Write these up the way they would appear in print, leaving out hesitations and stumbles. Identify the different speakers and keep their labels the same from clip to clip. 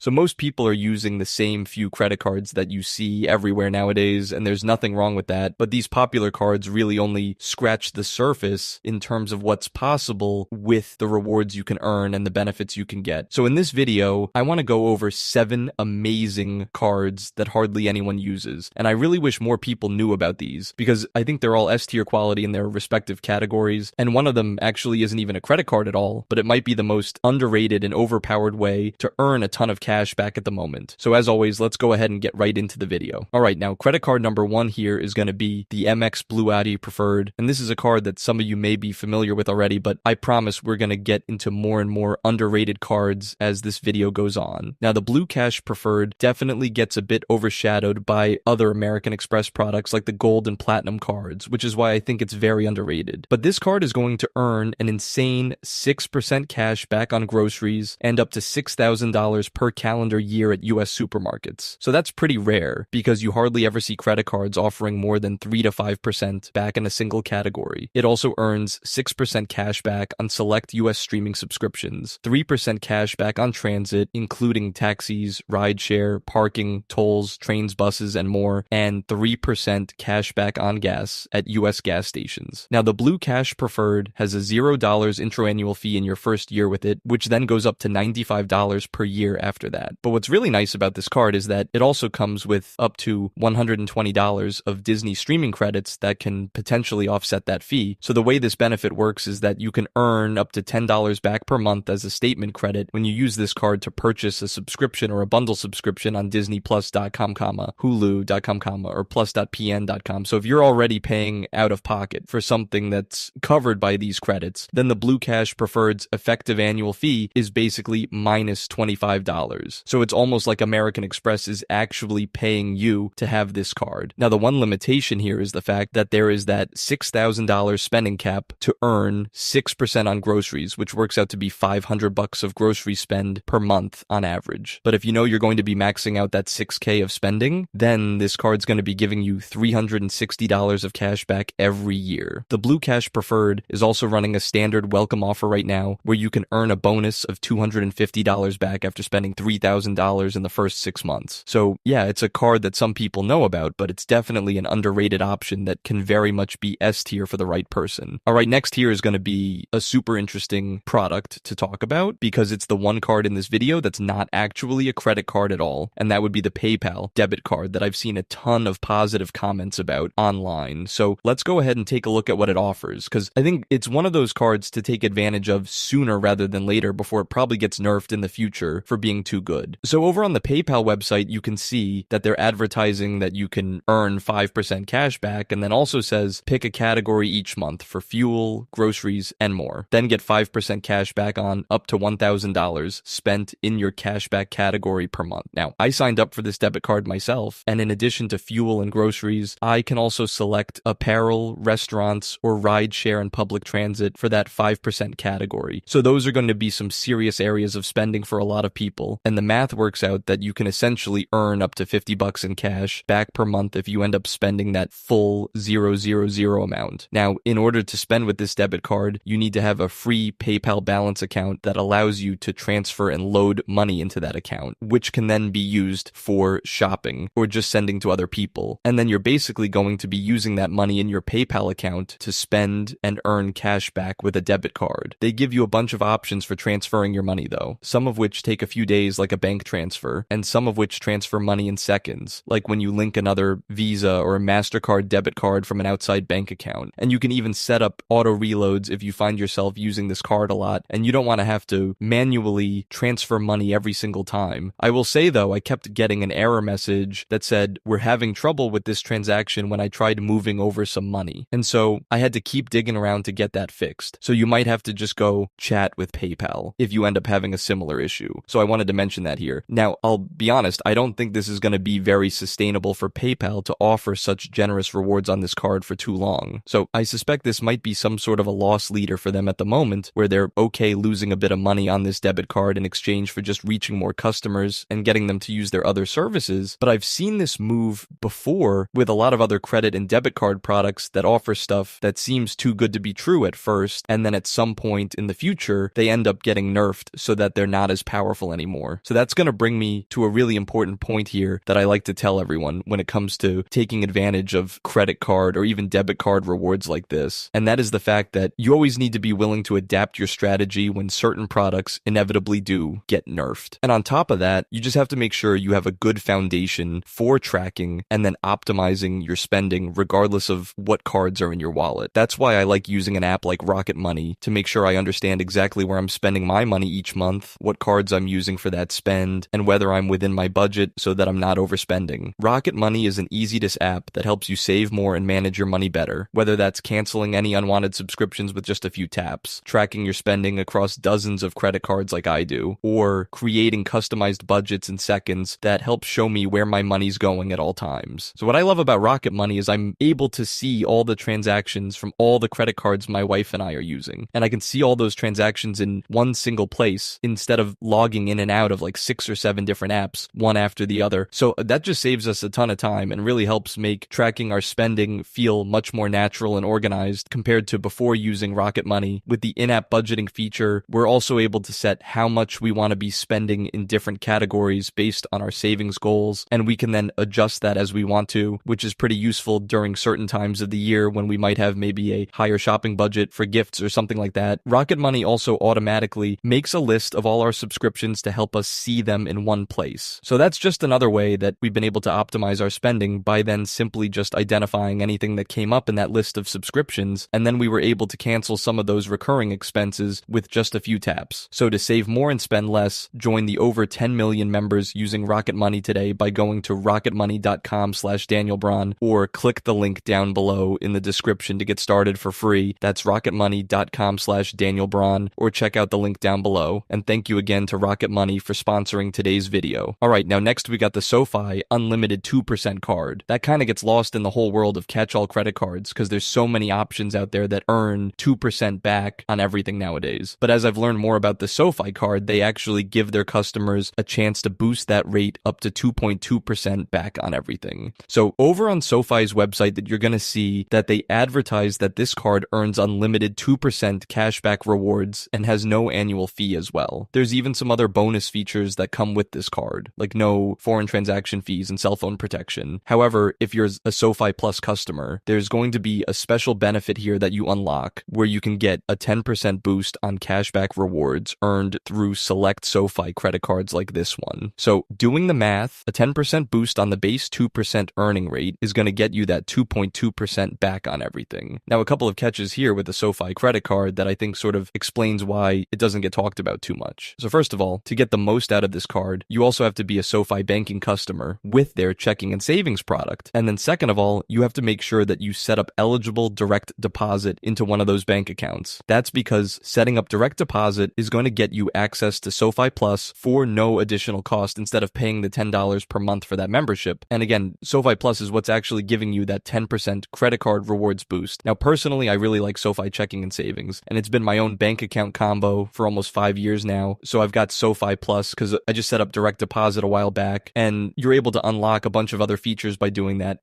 Speaker 1: So most people are using the same few credit cards that you see everywhere nowadays, and there's nothing wrong with that, but these popular cards really only scratch the surface in terms of what's possible with the rewards you can earn and the benefits you can get. So in this video, I want to go over 7 amazing cards that hardly anyone uses, and I really wish more people knew about these, because I think they're all S-tier quality in their respective categories, and one of them actually isn't even a credit card at all, but it might be the most underrated and overpowered way to earn a ton of cash back at the moment. So as always, let's go ahead and get right into the video. Alright, now credit card number 1 here is going to be the MX Blue Audi Preferred, and this is a card that some of you may be familiar with already, but I promise we're going to get into more and more underrated cards as this video goes on. Now the Blue Cash Preferred definitely gets a bit overshadowed by other American Express products like the Gold and Platinum cards, which is why I think it's very underrated. But this card is going to earn an insane 6% cash back on groceries and up to $6,000 per calendar year at US supermarkets. So that's pretty rare, because you hardly ever see credit cards offering more than 3 to 5% back in a single category. It also earns 6% cash back on select US streaming subscriptions, 3% cash back on transit, including taxis, rideshare, parking, tolls, trains, buses, and more, and 3% cash back on gas at US gas stations. Now the Blue Cash Preferred has a $0 intro annual fee in your first year with it, which then goes up to $95 per year after that. But what's really nice about this card is that it also comes with up to $120 of Disney streaming credits that can potentially offset that fee. So the way this benefit works is that you can earn up to $10 back per month as a statement credit when you use this card to purchase a subscription or a bundle subscription on DisneyPlus.com, Hulu.com, or Plus.pn.com. So if you're already paying out of pocket for something that's covered by these credits, then the Blue Cash Preferred's effective annual fee is basically minus $25. So it's almost like American Express is actually paying you to have this card. Now the one limitation here is the fact that there is that $6,000 spending cap to earn 6% on groceries, which works out to be $500 of grocery spend per month on average. But if you know you're going to be maxing out that $6K of spending, then this card's going to be giving you $360 of cash back every year. The Blue Cash Preferred is also running a standard welcome offer right now where you can earn a bonus of $250 back after spending $3,000 in the first 6 months. So yeah, it's a card that some people know about, but it's definitely an underrated option that can very much be S tier for the right person. Alright, next here is going to be a super interesting product to talk about, because it's the one card in this video that's not actually a credit card at all, and that would be the PayPal debit card that I've seen a ton of positive comments about online. So let's go ahead and take a look at what it offers, because I think it's one of those cards to take advantage of sooner rather than later before it probably gets nerfed in the future for being too good. So over on the PayPal website, you can see that they're advertising that you can earn 5% cash back, and then also says pick a category each month for fuel, groceries, and more. Then get 5% cash back on up to $1,000 spent in your cashback category per month. Now, I signed up for this debit card myself, and in addition to fuel and groceries, I can also select apparel, restaurants, or rideshare and public transit for that 5% category. So those are going to be some serious areas of spending for a lot of people, and the math works out that you can essentially earn up to $50 in cash back per month if you end up spending that full 000 amount. Now, in order to spend with this debit card, you need to have a free PayPal balance account that allows you to transfer and load money into that account, which can then be used for shopping or just sending to other people. And then you're basically going to be using that money in your PayPal account to spend and earn cash back with a debit card. They give you a bunch of options for transferring your money though, some of which take a few days like a bank transfer, and some of which transfer money in seconds, like when you link another Visa or a MasterCard debit card from an outside bank account. And you can even set up auto reloads if you find yourself using this card a lot and you don't want to have to manually transfer money every single time. I will say though, I kept getting an error message that said, we're having trouble with this transaction when I tried moving over some money. And so I had to keep digging around to get that fixed. So you might have to just go chat with PayPal if you end up having a similar issue. So I wanted to mention that here. Now, I'll be honest, I don't think this is going to be very sustainable for PayPal to offer such generous rewards on this card for too long. So I suspect this might be some sort of a loss leader for them at the moment, where they're okay losing a bit of money on this debit card in exchange for just reaching more customers and getting them to use their other services. But I've seen this move before with a lot of other credit and debit card products that offer stuff that seems too good to be true at first, and then at some point in the future, they end up getting nerfed so that they're not as powerful anymore. more. So that's going to bring me to a really important point here that I like to tell everyone when it comes to taking advantage of credit card or even debit card rewards like this. And that is the fact that you always need to be willing to adapt your strategy when certain products inevitably do get nerfed. And on top of that, you just have to make sure you have a good foundation for tracking and then optimizing your spending regardless of what cards are in your wallet. That's why I like using an app like Rocket Money to make sure I understand exactly where I'm spending my money each month, what cards I'm using for that spend, and whether I'm within my budget so that I'm not overspending. Rocket Money is an easy-to-use app that helps you save more and manage your money better, whether that's canceling any unwanted subscriptions with just a few taps, tracking your spending across dozens of credit cards like I do, or creating customized budgets in seconds that help show me where my money's going at all times. So what I love about Rocket Money is I'm able to see all the transactions from all the credit cards my wife and I are using, and I can see all those transactions in one single place instead of logging in and out of like 6 or 7 different apps, one after the other. So that just saves us a ton of time and really helps make tracking our spending feel much more natural and organized compared to before using Rocket Money. With the in-app budgeting feature, we're also able to set how much we want to be spending in different categories based on our savings goals, and we can then adjust that as we want to, which is pretty useful during certain times of the year when we might have maybe a higher shopping budget for gifts or something like that. Rocket Money also automatically makes a list of all our subscriptions to help us see them in one place. So that's just another way that we've been able to optimize our spending by then simply just identifying anything that came up in that list of subscriptions, and then we were able to cancel some of those recurring expenses with just a few taps. So to save more and spend less, join the over 10 million members using Rocket Money today by going to rocketmoney.com/DanielBron or click the link down below in the description to get started for free. That's rocketmoney.com/DanielBron, or check out the link down below. And thank you again to Rocket Money for sponsoring today's video. Alright, now next we got the SoFi Unlimited 2% card. That kind of gets lost in the whole world of catch-all credit cards because there's so many options out there that earn 2% back on everything nowadays. But as I've learned more about the SoFi card, they actually give their customers a chance to boost that rate up to 2.2% back on everything. So over on SoFi's website that you're going to see that they advertise that this card earns unlimited 2% cashback rewards and has no annual fee as well. There's even some other bonus features that come with this card, like no foreign transaction fees and cell phone protection. However, if you're a SoFi Plus customer, there's going to be a special benefit here that you unlock where you can get a 10% boost on cashback rewards earned through select SoFi credit cards like this one. So doing the math, a 10% boost on the base 2% earning rate is going to get you that 2.2% back on everything. Now, a couple of catches here with the SoFi credit card that I think sort of explains why it doesn't get talked about too much. So first of all, to get the most out of this card, you also have to be a SoFi banking customer with their checking and savings product. And then second of all, you have to make sure that you set up eligible direct deposit into one of those bank accounts. That's because setting up direct deposit is going to get you access to SoFi Plus for no additional cost instead of paying the $10 per month for that membership. And again, SoFi Plus is what's actually giving you that 10% credit card rewards boost. Now, personally, I really like SoFi checking and savings, and it's been my own bank account combo for almost 5 years now. So I've got SoFi Plus because I just set up direct deposit a while back, and you're able to unlock a bunch of other features by doing that,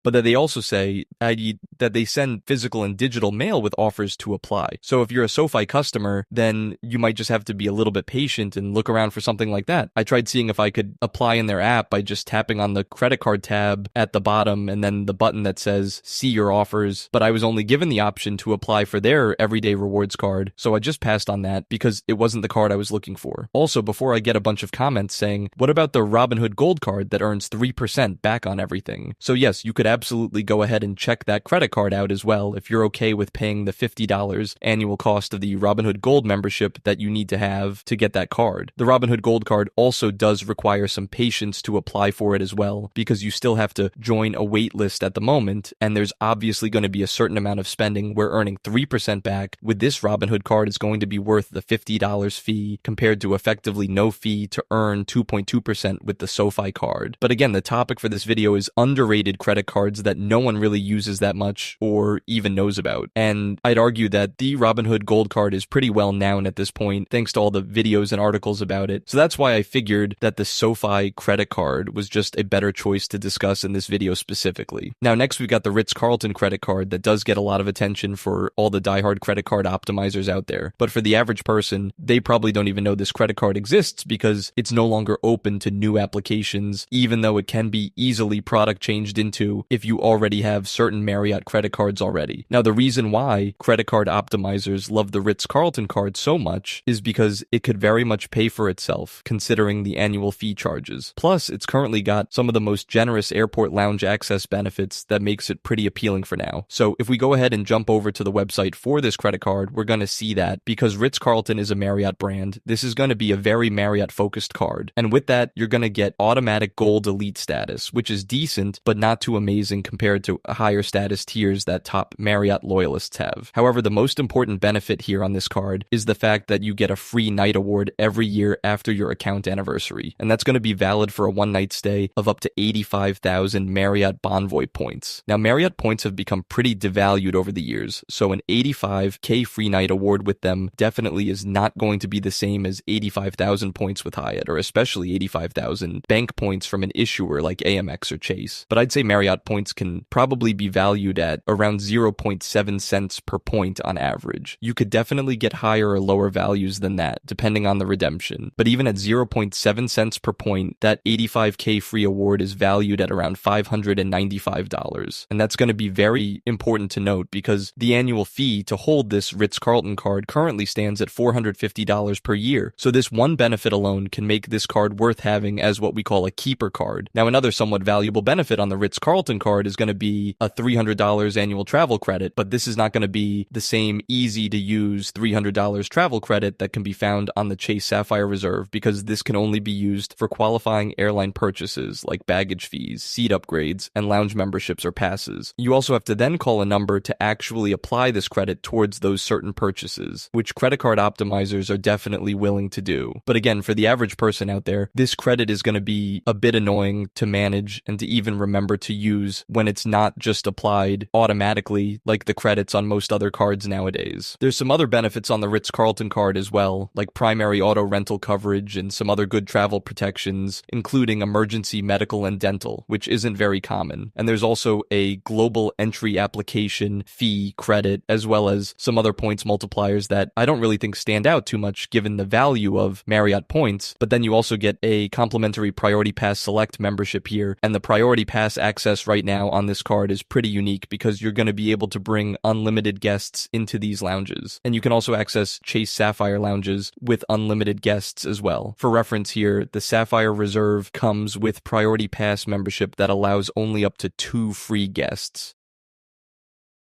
Speaker 1: but that they also say that they send physical and digital mail with offers to apply. So if you're a SoFi customer, then you might just have to be a little bit patient and look around for something like that. I tried seeing if I could apply in their app by just tapping on the credit card tab at the bottom and then the button that says see your offers, but I was only given the option to apply for their everyday rewards card, so I just passed on that because it wasn't the card I was looking for. Also, before I get a bunch of comments saying, what about the Robinhood Gold card that earns 3% back on everything? So yes, you could absolutely go ahead and check that credit card out as well if you're okay with paying the $50 annual cost of the Robinhood Gold membership that you need to have to get that card. The Robinhood Gold card also does require some patience to apply for it as well, because you still have to join a wait list at the moment, and there's obviously going to be a certain amount of spending where earning 3% back with this Robinhood card is going to be worth the $50 fee compared to effectively no fee to earn 2.2% with the SoFi card. But again, the topic for this video is underrated credit cards that no one really uses that much or even knows about. And I'd argue that the Robinhood Gold card is pretty well known at this point, thanks to all the videos and articles about it. So that's why I figured that the SoFi credit card was just a better choice to discuss in this video specifically. Now, next we've got the Ritz-Carlton credit card that does get a lot of attention for all the diehard credit card optimizers out there. But for the average person, they probably don't even know this credit card exists exists because it's no longer open to new applications, even though it can be easily product changed into if you already have certain Marriott credit cards already. Now, the reason why credit card optimizers love the Ritz-Carlton card so much is because it could very much pay for itself, considering the annual fee charges. Plus, it's currently got some of the most generous airport lounge access benefits that makes it pretty appealing for now. So if we go ahead and jump over to the website for this credit card, we're going to see that because Ritz-Carlton is a Marriott brand, this is going to be a very Marriott-focused card. And with that, you're going to get automatic Gold Elite status, which is decent, but not too amazing compared to higher status tiers that top Marriott loyalists have. However, the most important benefit here on this card is the fact that you get a free night award every year after your account anniversary. And that's going to be valid for a one-night stay of up to 85,000 Marriott Bonvoy points. Now, Marriott points have become pretty devalued over the years, so an 85K free night award with them definitely is not going to be the same as 85,000 points with Hyatt, or especially 85,000 bank points from an issuer like Amex or Chase. But I'd say Marriott points can probably be valued at around 0.7 cents per point on average. You could definitely get higher or lower values than that, depending on the redemption. But even at 0.7 cents per point, that 85K free award is valued at around $595. And that's going to be very important to note because the annual fee to hold this Ritz-Carlton card currently stands at $450 per year. So this one benefit alone can make this card worth having as what we call a keeper card. Now, another somewhat valuable benefit on the Ritz-Carlton card is going to be a $300 annual travel credit, but this is not going to be the same easy to use $300 travel credit that can be found on the Chase Sapphire Reserve, because this can only be used for qualifying airline purchases like baggage fees, seat upgrades, and lounge memberships or passes. You also have to then call a number to actually apply this credit towards those certain purchases, which credit card optimizers are definitely willing to do. But again, for the average person out there, this credit is going to be a bit annoying to manage and to even remember to use when it's not just applied automatically like the credits on most other cards nowadays. There's some other benefits on the Ritz-Carlton card as well, like primary auto rental coverage and some other good travel protections, including emergency medical and dental, which isn't very common. And there's also a global entry application fee credit, as well as some other points multipliers that I don't really think stand out too much given the value of Marriott points. But then you also get a complimentary Priority Pass Select membership here, and the Priority Pass access right now on this card is pretty unique because you're going to be able to bring unlimited guests into these lounges. And you can also access Chase Sapphire lounges with unlimited guests as well. For reference here, the Sapphire Reserve comes with Priority Pass membership that allows only up to 2 free guests.